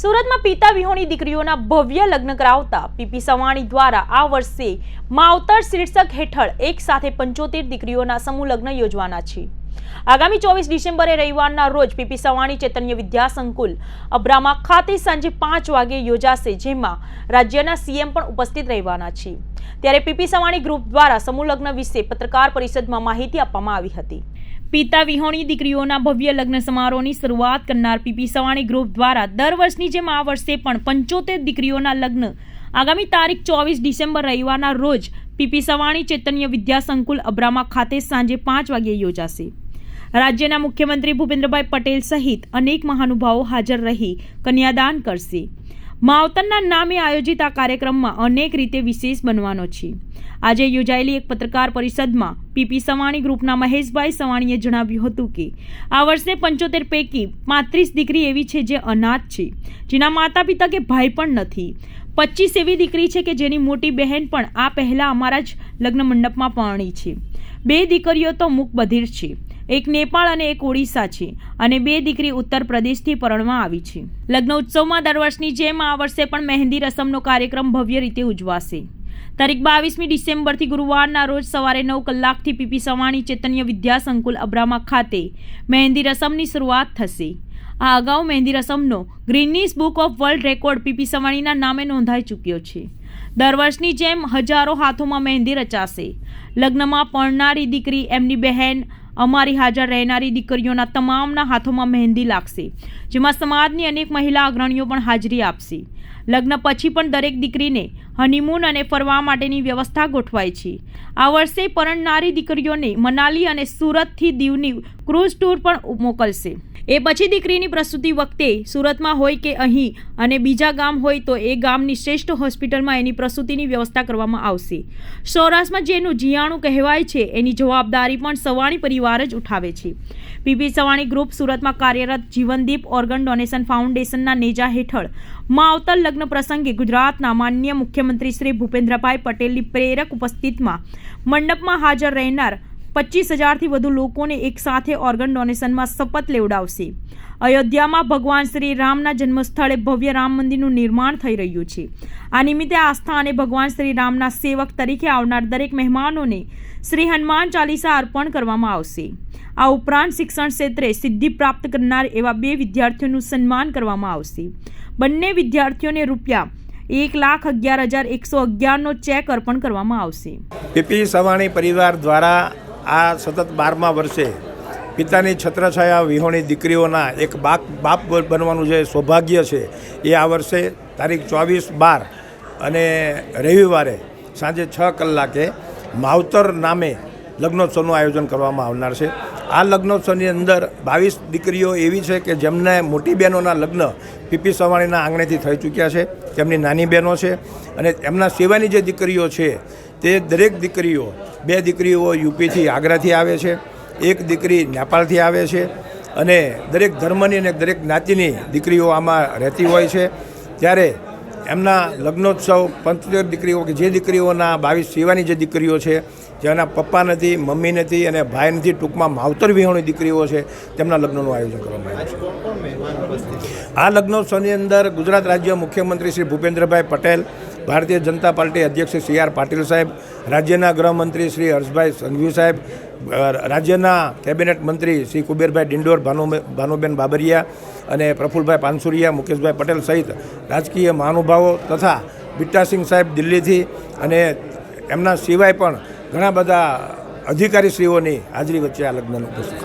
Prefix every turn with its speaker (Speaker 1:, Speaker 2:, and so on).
Speaker 1: સુરતમાં પિતા વિહોણી દીકરીઓના ભવ્ય લગ્ન કરાવતા પીપી સવાણી દ્વારા આ વર્ષે માવતર શીર્ષક હેઠળ એક સાથે 75 દીકરીઓના સમૂહ લગ્ન યોજવાના છે। આગામી 24 ડિસેમ્બરે રવિવારના રોજ પીપી સવાણી ચૈતન્ય વિદ્યા સંકુલ અબ્રામા ખાતે સાંજે 5 વાગે યોજાશે, જેમાં રાજ્યના સીએમ પણ ઉપસ્થિત રહેવાના છે। ત્યારે પીપી સવાણી ગ્રુપ દ્વારા સમૂહ લગ્ન વિશે પત્રકાર પરિષદમાં માહિતી આપવામાં આવી હતી। પિતા વિહોણી દીકરીઓના ભવ્ય લગ્ન સમારોહની શરૂઆત કરનાર પીપી સવાણી ગ્રુપ દ્વારા દર વર્ષની જેમ આ વર્ષે પણ 75 દીકરીઓના લગ્ન આગામી તારીખ 24 ડિસેમ્બર રવિવારના રોજ પીપી સવાણી ચૈતન્ય વિદ્યા સંકુલ અબ્રામા ખાતે સાંજે 5 વાગે યોજાશે। રાજ્યના મુખ્યમંત્રી ભૂપેન્દ્રભાઈ પટેલ સહિત અનેક મહાનુભાવો હાજર રહી કન્યાદાન કરશે। માવતરના નામે આયોજિત આ કાર્યક્રમમાં અનેક રીતે વિશેષ બનવાનો છે। આજે યોજાયેલી એક પત્રકાર પરિષદમાં પીપી સવાણી ગ્રુપના મહેશભાઈ સવાણીએ જણાવ્યું હતું કે આ વર્ષે 75 પૈકી 35 દીકરી એવી છે જે અનાથ છે, જેના માતા પિતા કે ભાઈ પણ નથી। 25 એવી દીકરી છે કે જેની મોટી બહેન પણ આ પહેલા અમારા જ લગ્ન મંડપમાં પરણી છે। 2 દીકરીઓ તો મૂક બધિર છે, એક નેપાળ અને એક ઓડિશા છે, અને 2 દીકરી ઉત્તર પ્રદેશથી પરણવા આવી છે। લગ્ન ઉત્સવમાં દર વર્ષની જેમ આ વર્ષે પણ મહેંદી રસમનો કાર્યક્રમ ભવ્ય રીતે ઉજવાશે। તારીખ 22મી ડિસેમ્બરથી ગુરુવારના રોજ સવારે 9 કલાકથી પીપી સવાણી ચૈતન્ય વિદ્યા સંકુલ અબ્રામા ખાતે મહેંદી રસમની શરૂઆત થશે। આ અગાઉ મહેંદી રસમનો Guinness book of world record PP સવાણીના નામે નોંધાઈ ચૂક્યો છે। દર વર્ષની જેમ હજારો હાથોમાં મહેંદી રચાશે। લગ્નમાં પરણનારી દીકરી, એમની બહેન, અમારી હાજર રહેનારી દીકરીઓના તમામના હાથોમાં મહેંદી લાગશે, જેમાં સમાજની અનેક મહિલા અગ્રણીઓ પણ હાજરી આપશે। લગ્ન પછી પણ દરેક દીકરીને હનીમૂન અને ફરવા માટેની વ્યવસ્થા ગોઠવાઈ છે। આ વર્ષે પરણનારી દીકરીઓને મનાલી અને સુરતથી દીવની ક્રૂઝ ટૂર પણ મોકલશે। એ પછી દીકરીની પ્રસૂતિ વખતે સુરતમાં હોય કે અહીં અને બીજા ગામ હોય તો એ ગામની શ્રેષ્ઠ હોસ્પિટલમાં એની પ્રસૂતિની વ્યવસ્થા કરવામાં આવશે। સૌરાષ્ટ્રમાં જેનું જીયાણું કહેવાય છે એની જવાબદારી પણ સવાણી પરિવાર જ ઉઠાવે છે। પીપી સવાણી ગ્રુપ સુરતમાં કાર્યરત જીવનદીપ ઓર્ગન ડોનેશન ફાઉન્ડેશનના નેજા હેઠળ માવતર લગ્ન પ્રસંગે ગુજરાતના માનનીય મુખ્યમંત્રી શ્રી ભૂપેન્દ્રભાઈ પટેલની પ્રેરક ઉપસ્થિતિમાં મંડપમાં હાજર રહેનાર 25,000થી વધુ લોકોને એક સાથે ઓર્ગન ડોનેશનમાં શપથ લેવડાવશે। અયોધ્યામાં ભગવાન શ્રી રામના જન્મસ્થળે ભવ્ય રામ મંદિરનું નિર્માણ થઈ રહ્યું છે। આ નિમિત્તે આસ્થા અને ભગવાન શ્રી રામના સેવક તરીકે આવનાર દરેક મહેમાનોને શ્રી હનુમાન ચાલીસા અર્પણ કરવામાં આવશે। આ ઉપરાંત શિક્ષણ ક્ષેત્રે સિદ્ધિ પ્રાપ્ત કરનાર એવા 2 વિદ્યાર્થીઓનું સન્માન કરવામાં આવશે। બંને વિદ્યાર્થીઓને રૂપિયા 1,11,111નો ચેક અર્પણ કરવામાં આવશે।
Speaker 2: પીપી સવાણી પરિવાર દ્વારા આ સતત 12મા વર્ષે પિતાની છત્રછાયા વિહોણી દીકરીઓના એક બાપ બનવાનું જે સૌભાગ્ય છે એ આ વર્ષે તારીખ 24/12 અને રવિવારે સાંજે 6 કલાકે માવતર નામે લગ્નોત્સવનું આયોજન કરવામાં આવનાર છે। આ લગ્નોત્સવની અંદર 22 દીકરીઓ એવી છે કે જેમને મોટી બહેનોના લગ્ન પીપી સવાણીના આંગણેથી થઈ ચૂક્યા છે, તેમની નાની બહેનો છે, અને એમના સિવાયની જે દીકરીઓ છે તે દરેક દીકરીઓ, 2 દીકરીઓ યુપીથી આગ્રાથી આવે છે, 1 દીકરી નેપાળથી આવે છે, અને દરેક ધર્મની અને દરેક જ્ઞાતિની દીકરીઓ આમાં રહેતી હોય છે। ત્યારે એમના લગ્નોત્સવ 75 દીકરીઓ કે જે દીકરીઓના 22 સિવાયની જે દીકરીઓ છે, જેના પપ્પા નથી, મમ્મી નથી અને ભાઈ નથી, ટૂંકમાં માવતર વિહોણી દીકરીઓ છે, તેમના લગ્નનું આયોજન કરવામાં આવ્યું છે। આ લગ્નોત્સવની અંદર ગુજરાત રાજ્ય મુખ્યમંત્રી શ્રી ભૂપેન્દ્રભાઈ પટેલ, ભારતીય જનતા પાર્ટી અધ્યક્ષ શ્રી CR પાટીલ સાહેબ, રાજ્યના ગૃહમંત્રી શ્રી હર્ષભાઈ સંઘવી સાહેબ, રાજ્યના કેબિનેટ મંત્રી શ્રી કુબેરભાઈ ડિંડોર, ભાનુબેન બાબરિયા અને પ્રફુલભાઈ પાનસુરિયા, મુકેશભાઈ પટેલ સહિત રાજકીય મહાનુભાવો તથા બિટ્ટાસિંહ સાહેબ દિલ્હીથી અને એમના સિવાય પણ ઘણા બધા અધિકારીશ્રીઓની હાજરી વચ્ચે આ લગ્નનું પ્રસંગ